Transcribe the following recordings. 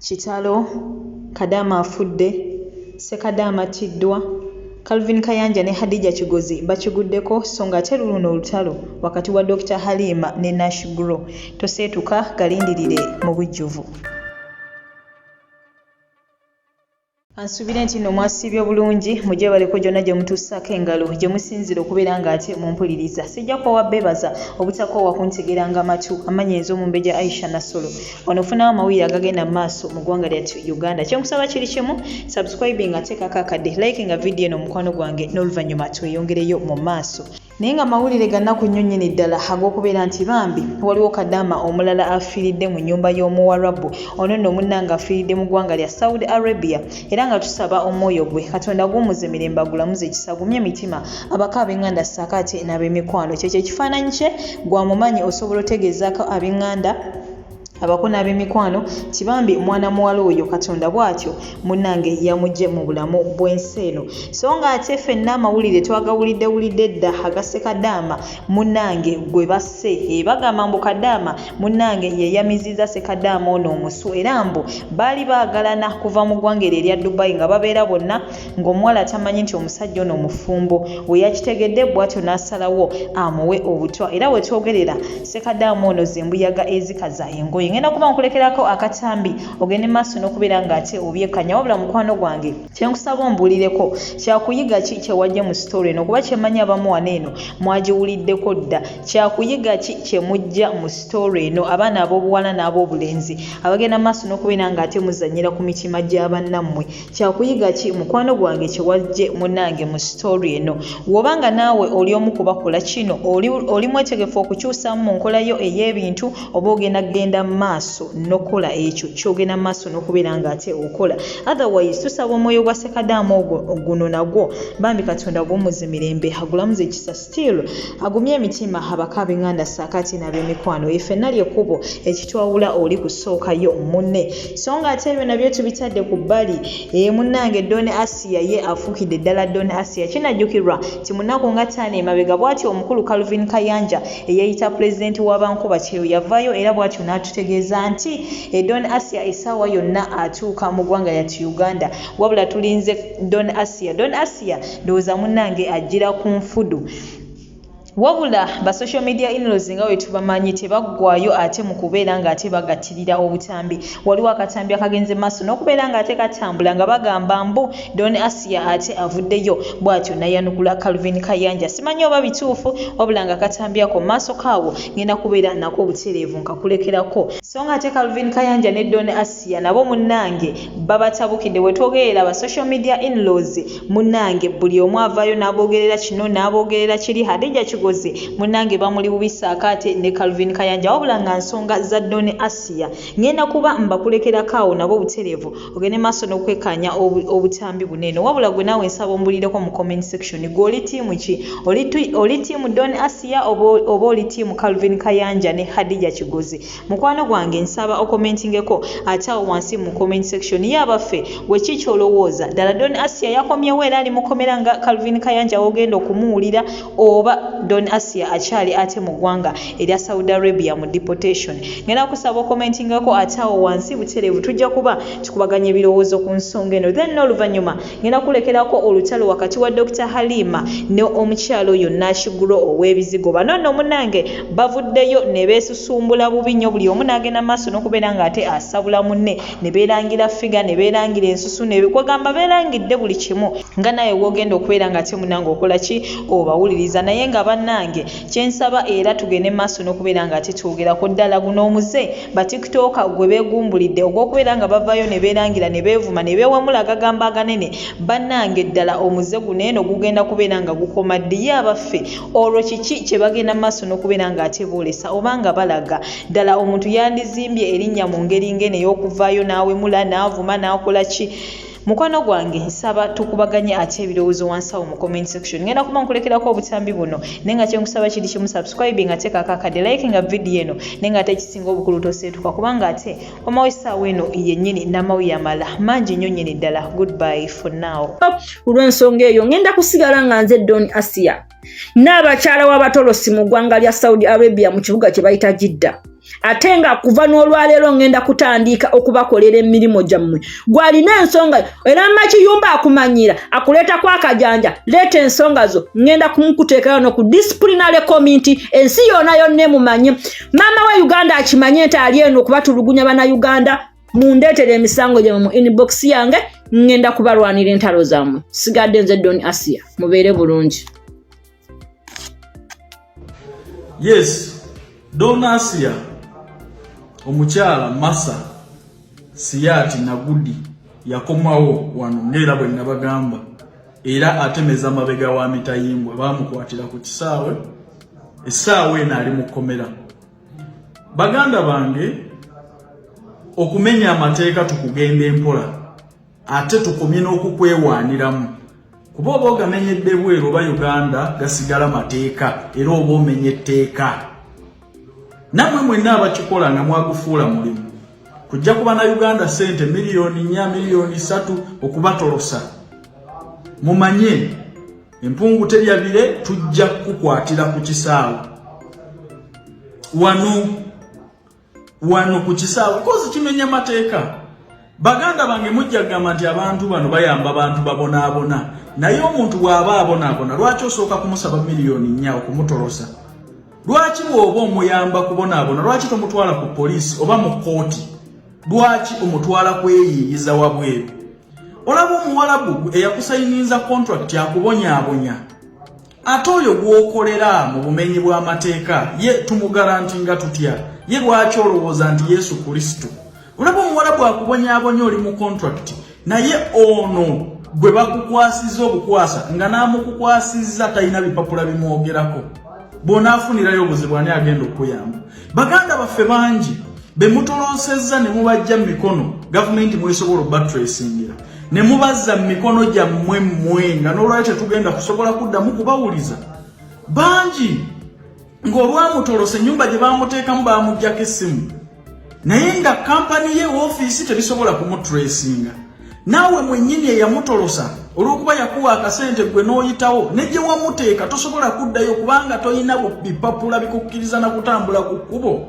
kitalo, Kadaama afudde, Sekadaama atiddwa, Calvin Kayanja ne Hadija Kigozi bakiguddeko so ng'ate luno olutalo wakati wa Dr. Halima ne Nashguro. Toseetuka galindirire mu bujjuvu. Ansubire nti nno mwasiibye bulungi mujje baleko gyonna gye mutussaako engalo gye musinzira okubeera ng'ate mumpuliriza. Sijja kuwa beebaza obutakoowa kuntegeranga amatu amanyenzo mu mbeja Aisha Nasolo. Wano ofunawo amawulire agagenda mu maaso mu ggwanga lyattu Uganda. Kyenkusaba kiri kimu, subscribing ateekako akadde, likinga vidiyo eno mukwano gwange n'oluvannyuma tweyongereyo mu maaso. Naye nga mawulire gannaku nnyo nnyini ddala ag'okubeera nti bambi waliwo Kadaama omulala afiiridde mu nnyumba y'Omuwarabu, ono nno munnange afiiridde mu ggwanga lya Saudi Arabia, era nga tusaba omwoyo gwe Katonda gumuze mirembe agulamuze ekisagumye emitima abaka ab'enganda ssaakaate n'ab'emikwano. Kyekyo ekifaananyi kye gwamumanyi osobola otegeezaako ab'enganda abako n'ab'emikwano kibambi mwana muwala oyo Katonda bw'atyo munnange yamugye mu bulamu bw'ensi eno. So ng'ate ffenna amawulire twagawulidde dda aga Sekadaama munnange gwe basse. Bagamba mbu Kadaama munnange yeyamizizza Sekadaama ono omusu, era mbu baali baagalana kuva mu ggwanga eryo erya Dubai nga babeera bonna ng'omuwala tamanyi nti omusajja ono mufumbo. We yakitegedde bw'atyo n'asalawo amuwe obutwa, era we twogerera Sekadaama ono zembuyaga ezikaza engoye. Ngenda kuba nkulekerako akatambi ogende maaso n'okubeera ng'ate obyekkanya. Wabula mukwano gwange kyenkusaba ombuulireko kyakuyiga ki kye wajja mu sitore eno, kuba kyemanyi abamu wano eno mwagiwuliddeko dda. Kyakuyiga ki kye mujja mu sitore eno, abaana ab'obuwala n'ab'obulenzi abagenda maaso n'okubeera ng'ate muzannyira ku mitima gya bannammwe. Kyakuyiga ki mukwano gwange kye wajje munnange mu sitore eno. W'obanga naawe oli omu ku bakola kino, oli mwetegefu okukyusamu mu nkolayo ey'ebintu, oba ogenda kugenda maaso n'okola ekyo kyogenda maaso n'okubeera ng'ate okola. Otherwise tusaba omwoyo gwa Sekadaama guno nagwo bambi Katonda gumuze mirembe agulamuze ekisa, still agumye emitima abaka ab'enganda ssaakaate n'ab'emikwano. Effenna ly'ekkubo ekitwawula oli kusookayo munne. So ng'ate ebyo nabyo tubitadde ku bbali. Munnange Don Asiya ye afuukidde ddala Don Asiya. Kinajjukirwa ti munaku nga ttaano emabega bw'atyo omukulu Calvin Kayanja eyayita pulezidenti w'abankuba Kyeyo yavaayo era bw'atyo n'atutegeeza nti Don Asiya essaawa yonna atuuka mu ggwanga lyattu Uganda. Wabula tulinze Don Asiya. Don Asiya ndowooza munnange ajjira ku nfudu. Wabula ba social media in-laws nga we tubamanyi tebaggwayo ate mu kubeera ng'ate bagattirira obutambi. Waliwo akatambi akagenze maaso n'okubeera ng'ate katambula nga bagamba mbu Don Asiya ate avuddeyo bw'atyo nayanukula Calvin Kayanja. Simanyi oba bituufu, wabula nga katambyako maaso kaawo ngenda kubeera nako obutereevu nkakulekerako. So ng'ate Calvin Kayanja ne Don Asiya nabo munnange babatabukidde. We twogerera ba social media in-laws munnange buli omu avaayo n'aboogerera kino n'aboogerera kiri. Hadija Kigozi munnange bamuli bubi ssaakaate ne Calvin Kayanja, wabula nga nsonga za Don Asiya ngenda kuba mbakulekerako awo nabo obutereevu ogende maaso n'okwekkaanya obutambi buneeno. Wabula gwe naawe nsaba ombulireko mu comment section gwe oli ttiimu ki? Oli ttiimu Don Asiya oba oli ttiimu Calvin Kayanja ne Hadija Kigozi? Mukwano gwange nsaba okomentingeko ate awo wansi mu comment section y'abaffe weki kyolowooza. Ddala Don Asiya yakomyewo era ali mukomera nga Calvin Kayanja wogenda okumuwulira, oba Don Asiya akyali ate mu ggwanga erya Saudi Arabia mu deportation? Ngenda kusaba okomentingako ate awo wansi butereevu. Tujja kuba tukubaganya ebirowoozo ku nsonga eno, then n'oluvannyuma ngenda kulekerako olutalo wakati wa Dr. Halima ne omukyalo oyo Nashguro ow'ebizigo. Bano nno munnange bavuddeyo ne beesusumbula bubi nnyo, buli omu n'agenda maaso n'okubeera ng'ate asabula munne, ne beerangira figa, ne beerangira ensusu, ne kwegamba beerangidde buli kimu nga naye wogenda okubeera ng'ate munnange okola ki? Obawuliriza. Naye nga bannange kyensaba era tugende maaso n'okubeera ng'ate twogerako ddala guno omuze ba TikTok gwe beegumbulidde ogw'okubeera nga bavaayo ne beerangira ne beevuma ne beewemula agagamba aganene. Bannange ddala omuze guno eno gugenda kubeera nga gukoma ddi? Abaffe olwo kiki kye bagenda maaso n'okubeera ng'ate boolesa obanga balaga? Ddala omuntu yandizimbye erinnya mu ngeri ng'eno ey'okuvaayo n'awemula n'avuma n'akola ki? Mukwano gwange nsaba tukubaganye ate ebirowoozo wansi awo mu comment section. Ngenda kuba nkulekerako obutambi buno naye nga kyenkusaba kiri kimu, subscribing ate kakakadde, likinga video eno naye nga ate ekisinga obukulu toseetuka, kubanga ate omawo essaawa eno yennyini n'amawulire amala mangi nnyo nnyini ddala. Goodbye for now. Olw'ensonga eyo ngenda kusigala nga nze Don Asiya n'abakyala w'abatolosi mu ggwanga lya Saudi Arabia mu kibuga kye bayita Jidda. Ate nga kuva n'olwaleero ngenda kutandika okubakolera emirimu gyammwe. Gwalina ensonga era Makiyumba akumanyira akuleetako akajanja, leeta ensonga zo ngenda kumukuteekayo no ku disciplinary committee ensi yonna emumanye. Maama wa Uganda akimanye nti ali eno okubatulugunya bannayuganda. Mundeetere emisango gyammwe mu inbox yange ngenda kubalwanira entalo zammwe. Sigadde nze Don Asiya. Mubeere bulungi. Yes, Don Asiya omukyala Masa Siyati Nagudi yakomawo wano ngera bwe nabagamba era atemeza mabega wa mitayimbwa bamukwatira ku kisaawe essaawe eno ali mu kkomera. Baganda bange okumenya amateeka tukugenda empola ate tukomye n'okukwewaaniramu kuba oba ogamenyedde bweru oba Uganda gasigala mateeka era oba omenye etteeka. Namwe mwenna abakikola nga mwagufuula mulimu kujja kuba na Uganda sente miliyoni 4 miliyoni 3 okubatolosa. Mumanye empungu teryabire tujja kukwatira ku kisaawe wano ku kisaawe kozi kimenya mateeka. Baganda bange mujja kugamba nti abantu bano bayamba abantu babonaabona naye omuntu bw'aba abonaabona lwaki osooka kumusaba miliyoni 4 okumutolosa? Lwaki bw'oba omuyamba kubonaabona lwaki tomutwala ku poliisi oba mu kooti? Lwaki omutwala kweyiiyiza wabweru? Olaba omuwalabu eyakusayiniza contract yakubonyaabonya ate oyo gwokolera mu bumenyi bw'amateeka ye tumugarantinga tutya? Ye lwaki olowooza nti Yesu Kristo? Olaba omuwalabu akubonyaabonya oli mu contract naye ono gwe bakukwasiza obukwasa nga n'amukukwasizza talina bipapula bimwogerako bonaafunirayo obuzibu ani agenda okuyamba. Baganda baffe bangi be mutolosezza ne mubajja mu mikono gavumenti mwesobola obatracingira ne mubazza mu mikono gyammwe mmwe nga n'olwaki tetugenda kusobola kuddamu kubawuliza. Bangi ng'olwamutolose ennyumba gye baamuteekamu baamuggyako essimu naye nga kampani ye ofiisi tebisobola kumutracinga. Naawe mwennyini eyamutolosa olw'okuba yakuwa akasente gwe n'oyitawo ne gye wamuteeka tosobola kuddayo kubanga toyina bipapula bikukkiriza na kutambula ku kkubo.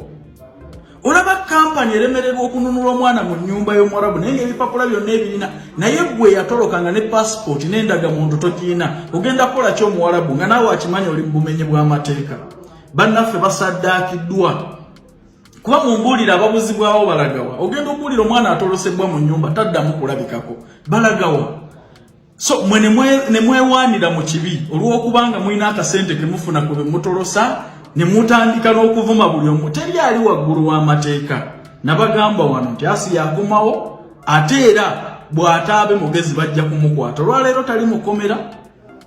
Olaba kampani eremererwa okununula omwana mu nnyumba y'Omwarabu naye ng'ebipapula byonna ebirina naye gwe yatolokanga ne passport n'endagamuntu togirina ogenda kukola ki Omuwarabu nga naawe akimanya oli mu bumenyi bw'amateeka? Bannaffe basaddaakiddwa kuba mumbuulira ababuzibwawo balagawa. Ogenda okuwulira omwana atolosebwa mu nnyumba taddamu kulabikako balagawa. So mwe ne mwewaanira mu kibi olw'okubanga mulina akasente ke mufuna ku be mutolosa ne mutandika n'okuvuma buli omu. Teri ali waggulu w'amateeka. Nabagamba wano nti Asiya akomawo ate era bw'ataabe mugezi bajja kumukwata. Olwaleero tali mukomera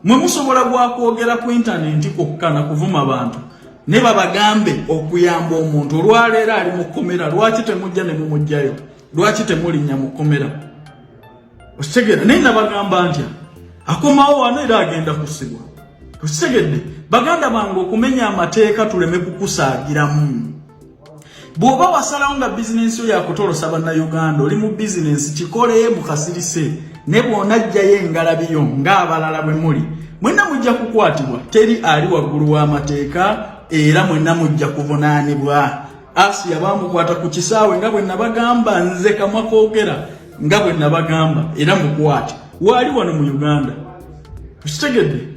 mwe musobola gwakwogera ku intaneti kokka na kuvuma bantu ne babagambe okuyamba omuntu. Olwaleero ali mu kkomera lwaki temujja ne mumugjayo? Lwaki temulinnya mu kkomera? Okitegedde? Naye nabagamba ntya akomawo wano era agenda kusibwa. Okitegedde? Baganda bange okumenya amateeka tuleme kukusaagiramu. Bw'oba wasalawo nga bizinensi yo yakutolosa bannayuganda oli mu bizinensi kikole mukasirise ne bw'onajjayo engalabiyo ng'abalala bwe muli mwenna mujja kukwatibwa. Teri ali waggulu w'amateeka era mwenna mujja kuvunaanibwa. Asiya baamukwata ku kisaawe nga bwe nabagamba nze kamwa koogera nga bwe nabagamba era mukwate waali wano mu Uganda. Okitegedde?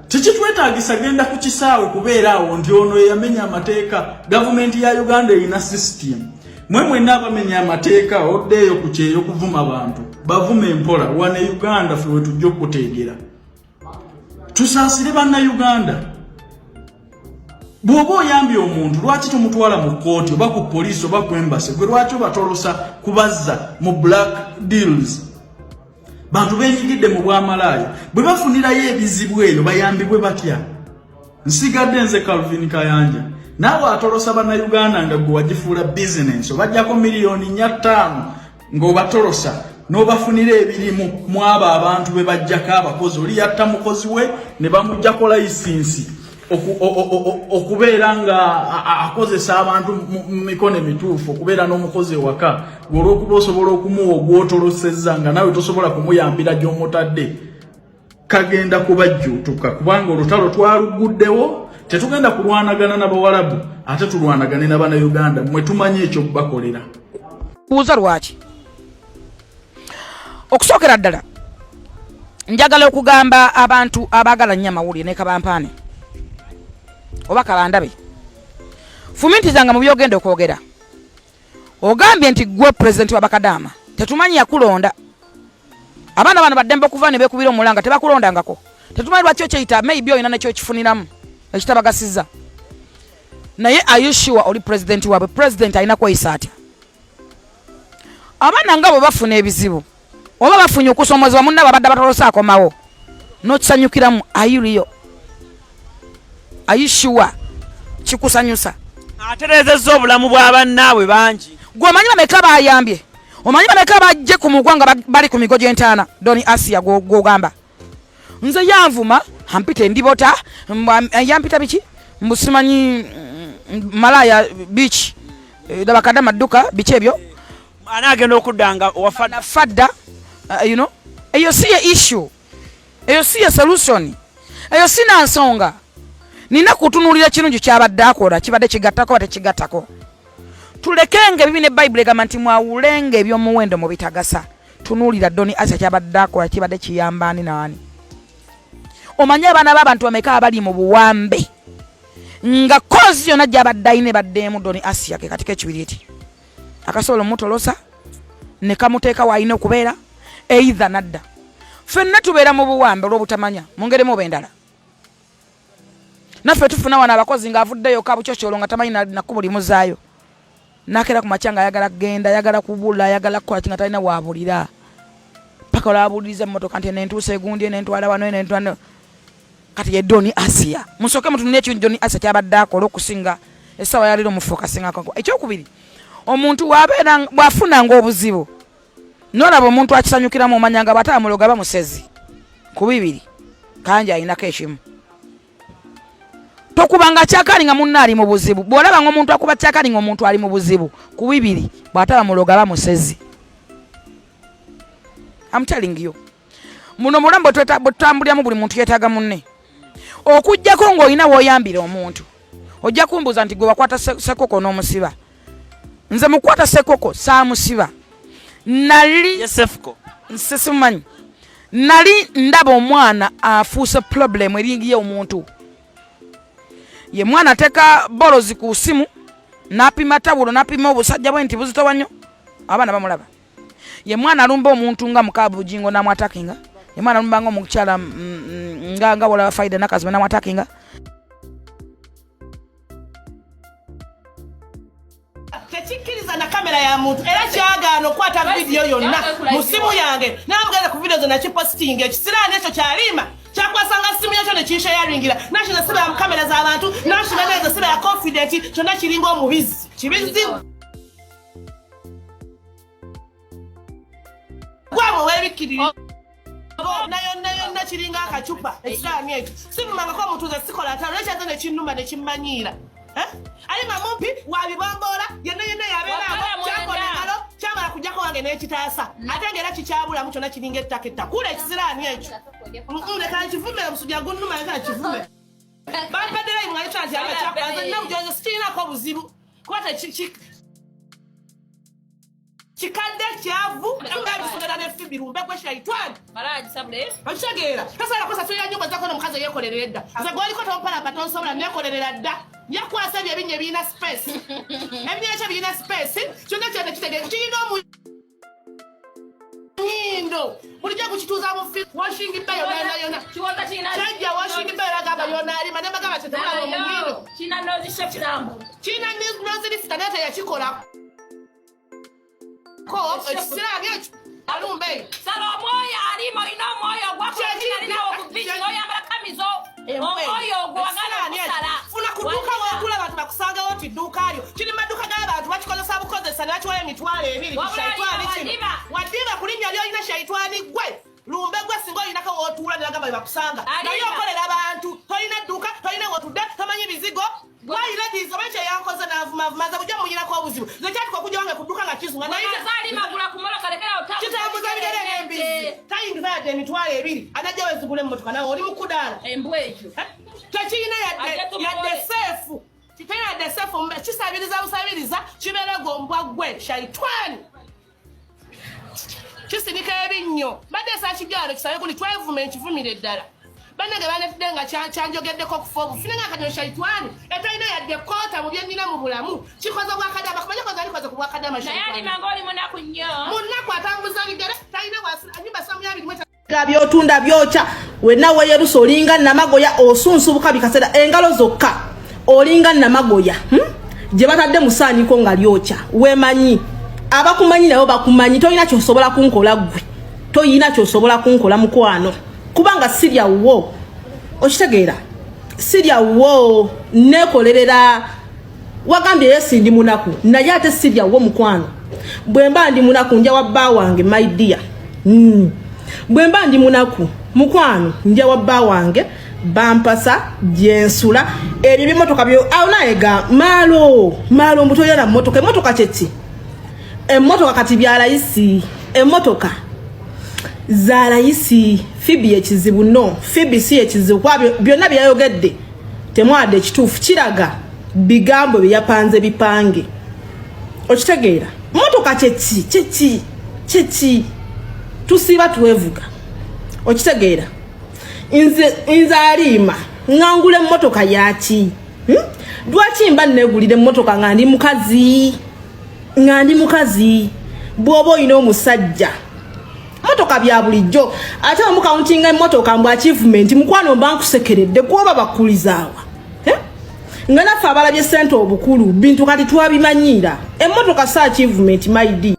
Tikitwetaagisa genda ku kisaawe kubeera awo nti ono yamenya amateeka. Gavumenti ya Uganda erina system. Mwe mwenna abamenya amateeka oddeeyo ku kyeyo kuvuma bantu bavume empola. Wane Uganda ffe we tujja okuteegera tusaasire bannayuganda. Bw'oba oyambye omuntu lwaki tomutwala mu kkooti oba ku poliisi oba ku embassy? Gwe lwaki obatolosa kubazza mu black deals? Bantu beenyigidde mu bwamalaaya bwe bafunirayo ebizibu eyo bayambibwe batya? Nsigadde nze Calvin Kayanja naawe atolosa bannayuganda nga gwe wagifuula bizinensi obajjako miliyoni 5 ng'obatolosa n'obafunira ebirimu mu abo abantu be bajjako abakozi. Oli yatta mukozi we ne bamuggyako layisinsi okubeera nga akozesa abantu mu mikono emituufu okubeera n'omukozi ewaka olw'okuba osobola okumuwa ogwotolosezza nga nawe tosobola kumuyambira gy'omutadde. kagenda kubajjuutuka kubanga olutalo twaluguddewo tetugenda kulwanagana n'Abawarabu ate tulwanagane n'Abannayuganda mwe tumanyi ekyo bakolera. Buuza lwaki okusookera ddala njagala okugamba abantu abaagala nnyo amawulire ne kabampaane oba kabandabe fumitizanga mu byogenda okwogera ogambye nti gwe pulezidenti wa Sekadaama tetumanyi yakulonda abaana bano baddembe okuva ne beekubira omulanga tebakulondangako tetumanyi lwaki okyeyita maybe oyina nekyo kifuniramu ekitabagasiza naye ayushiwa oli pulezidenti waabwe pulezidenti alina kweyisa atya abaana nga bwe bafuna ebizibu oba bafunye okusomozebwa munnaba badde batolose akomawo n'okisanyukiramu ayuliyo ayushiwa kikusanyusa aterezezza obulamu bw'abannaabwe bangi gwe omanyi bameka bayambye omanyi bameka bajje ku mugwanga bali ku migo gy'entaana doni Asiya gwogamba nze yanvuma ampita endibota yampita biki mbusimanyi malaya beach dabakadda madduka biki ebyo anaagenda okuddanga fadda you know eyo si ye issue eyo si ye solution eyo sina nsonga nina kutunulira kirungi kyabadde akola kibadde kigattako bate kigattako tulekenge bibine Bible egamba nti mwawulenga ebyomuwendo mu bitagasa tunulira doni Asiya kyabadde akola kibadde kiyambani naani omanye abaana b'abantu bameka abali mu buwambe nga kozi yonna gyabadde ayina baddeemu doni Asiya ke katika ekibiri eti akasobola omutolosa ne kamuteeka w'alina okubeera either nadda ffenna tubeera mu buwambe olw'obutamanya mu ngeri mu b'endala naffe tufuna wano abakozi ng'avuddeyo kabucocyolo nga tamanyi nakkubo limuzaayo nakera ku makyanga ayagala kugenda ayagala kubula ayagala kukola kinga talina waabulira paka olabuliriza emmotoka nti nentuusa egundi nentwala wano nentwala kati ye doni Asiya musooke mutunulye ekintu doni Asiya kyabadde akola okusinga essaawa yaliro mufokasinga ekyokubiri omuntu wabeera bwafunanga obuzibu nolaba omuntu akisanyukiramu omanyanga batamuloga bamusezi ku bibiri Kayanja ayinako ekimu tokubanga kyakali nga munna ali mu buzibu bw'olaba nga omuntu akuba kyakali nga omuntu ali mu buzibu ku bibiri bw'ataba muloga bamusezi. I'm telling you muno mulambo tutambuliramu buli muntu yeetaaga munne okujjako ng'olina w'oyambira omuntu ojja kumbuuza nti gwe wakwata sekoko n'omusiba nze mukwata sekoko saamusiba nali nsesimanyi nali ndaba omwana afuuse problem eringiye omuntu ye mwana ateka bolozi ku simu napima tawulo napima obusajja bwe nti buzitowa nnyo abaana bamulaba ye mwana alumba omuntu nga mukabujingo namwatakinga ye mwana alumba nga omukyala nga wala faida nakazima namwatakinga tekikkiriza na kamera ya muntu era kyagaana okwata vidiyo yonna mu simu yange namugenda ku vidiyo zonna kipositinga ekisiraani ekyo kyalima kyakwasanga simu yakyo nekishayaringira nashiza siba ya kamera z'abantu nashiza neza siba ya confident kyonna kiringa omubizi kibizibu gwamo webikiriri nayo kiringa akacupa ekisiraani ekyo simumangako omuntu ze sikola atalo ekyaza nekinnuma nekimmanyiira ali mamumpi wabibombola yenna yabeerako kyakola ngalo kyamala kujjako wange n'ekitaasa ate ng'era kikyabulamu kyonna kiringa ettaka ettakula ekisiraani ekyo leka nkivume omusujja gunnuma leka nkivume bampeddera imwali kyanti yaba kyakulaza nina bujonjo sikirinako obuzibu kuba kikadde kyavu ngabisogera nefibi lumbe gwe shaitani okitegeera tasobola kusasula nyumba zako n'omukazi eyeekolerera edda nze gwoliko tompalapa tonsobola neekolerera dda yakwasa ebyo ebinya ebirina space ebinya ekyo birina space kyonna kyonna kitegeera kirina omunyindo bulijjo kukituuza mu fi washingi bba yonna kyajja washingi bba yonagamba yonaalima nebagamba kyetemulaba omunyindo kirina nozirisita naye teyakikola ekisiraani ekyo alumbe Salomoya alimo ina moyo gwako alina okubichi oyambala kamizo omoyo gwagala kusala funa kuduka wakula abantu bakusanga oti duka alyo kiri maduka g'abantu bakikozesa bukozesa nakiwayo emitwalo ebiri shaitwani kino waddiba kulinnya lyolina shaitwani gwe lumbe gwe singa olinako wootuula nagamba bakusanga naye okolera abantu tolina dduka tolina wotudde tomanyi bizigo wayiradiza oba ekyo yankoze navumavumaza bujja muyinako obuzibu ze kyatuka okujja wange kudduka nga kizunga naye zalima kula kumala kalekera kitambuza bigere n'embizi tayingiza yadde emitwalo 2 anajja wezigula emmotoka nawe oli mukudaala embwa ekyo tekirina yadde seefu kitayina yadde seefu kisabiriza busabiriza kibeere gombwa gwe shaitani kisinika ebinnyo badde esakigaalo kisabe kuli twevuma enkivumire eddala banage banetudde nga kyanjogeddeko okufa obufune nga akanyoni shaitani etalina yadde koota mu byennina mu bulamu kikoze bwakadama kumanya koza alikoze ku bwakadama naye alimanga oli munaku nnyo munaku atambuza bigere talina anyumba samuyabirimu byotunda byokya wenna weyerusa olinga namagoya osunsubuka bikaseera engalo zokka olinga namagoya gye batadde musaaniko nga lyokya wemanyi abakumanyi nabo bakumanyi toyina kyosobola kunkola gwe toyina kyosobola kunkola mukwano kubanga sirya wo okitegeera sirya wo nekolerera wagambye yesi ndi munaku naye ate sirya wo mukwano bwemba ndi munaku nja wa bba wange my dear bwemba ndi munaku mukwano nja wa bba wange bampasa jensula ebyo bimotoka byo awunaega malo mbutoyera motoka emotoka kyeki emotoka kati bya layisi emotoka za layisi fibi ekizibu no fibi si ekizibu kwa byonna byayogedde temwadde ekituufu kiraga bigambo byapanze bipange okitegeera motoka kyeki tusiba tuwevuga okitegeera nze alima ngangule motoka yaki lwaki mba negulire motoka nga ndi mukazi bwoba oyina omusajja motoka bya bulijjo ate omukauntinga emotoka mbw achievement mukwano mba nkusekeredde kuoba bakulizaawa nga naffe abalabye sente obukulu bintu kati twabimanyira emotoka sa achievement maidi